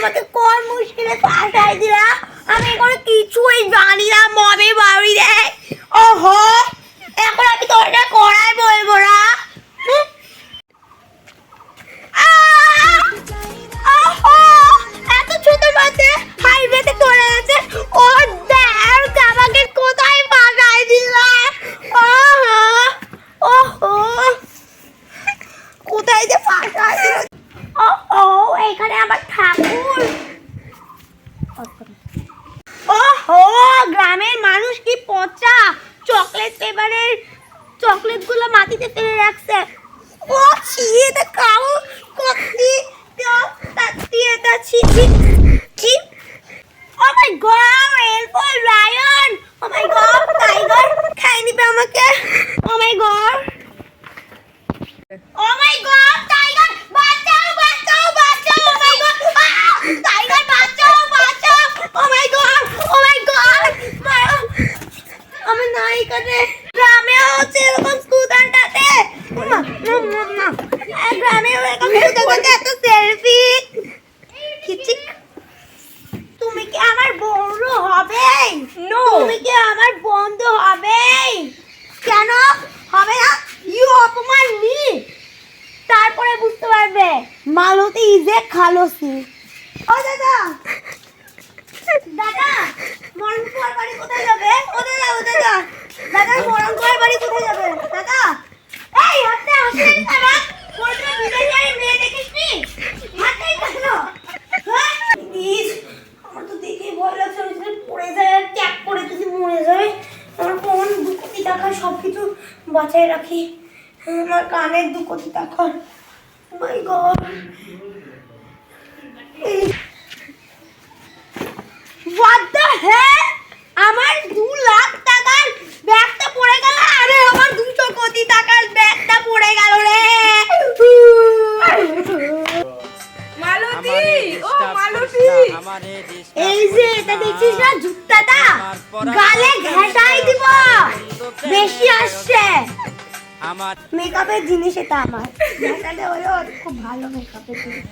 আমাকে কোন মুশকিলে ফাঁসাই দিলা? আমি এখন কিছুই জানি না মমে বাড়ি রে। ওহো, এখন আমি তোরটা করাই বলবো না। এত ছোট বাচ্চা হাইওয়েতে চলে গেছে। ও দেখ আমাকে কোথায় ফাঁসাই দিলা? ওহো, কোথায় যে ফাঁসাই দিল? ও এখানে আমার ঠাকুর। ওহো, গ্রামের মানুষ কি পচা চকলেট ফ্লেভারের চকলেটগুলো মাটিতে ফেলে রাখছে। ও ছি, এটা কাউ কত্তি তাত্তি এটা ছি ছি ছি। ও মাই গড, এলফল লায়ন। ও মাই গড, টাইগার খাই নিবে আমাকে। ও মাই গড, ও মাই গড, টাইগার বাঁচাও বাঁচাও বাঁচাও। ও মাই গড, টাইগার বাঁচাও বাঁচাও। ও মাই গড, ও মাই গড, আমি নাই এখানে। গ্রামেও হচ্ছে এরকম স্কুটারটাতে, গ্রামেও এরকম স্কুটারটাতে এত সেলফি। তুমি কি আমার বন্ধু হবে? তুমি কি আমার বন্ধু হবে? কেন হবে না? ইউ অপমান মি, তারপরে বুঝতে পারবে মালতী ইজ এ খালসি। ও দাদা, দাদা মরণ কুয়ার বাড়ি কোথায় যাবে? ও দাদা, ও দাদা, দাদা মরণ কুয়ার বাড়ি কোথায় যাবে? দাদা এই হাতে হাসি দাদা, কোনটা বিদায় যায় মেয়ে দেখিস নি? হাতে কেন? হ্যাঁ প্লিজ, আমার তো দেখে ভয় লাগছে। আমি যদি পড়ে যায় আর ট্যাপ করে যদি মরে যায়, আমার ফোন 2 কোটি টাকা সব কিছু বাঁচায় রাখি। আমার কানের 2 কোটি টাকা। মাই গড, হোয়াট দ্য হেল, আমার 2 লাখ টাকার ব্যাগটা পড়ে গেল। আরে আমার 200 কোটি টাকার ব্যাগটা পড়ে গেল রে। মালতী, ও মালতী, এই যে এটা দেখছিস না জুতাটা, গালে ঘেঁষাই দিব, বেশি আসছে। আমার মেকআপের জিনিস এটা আমার, এটা হলো খুব ভালো মেকআপের জিনিস।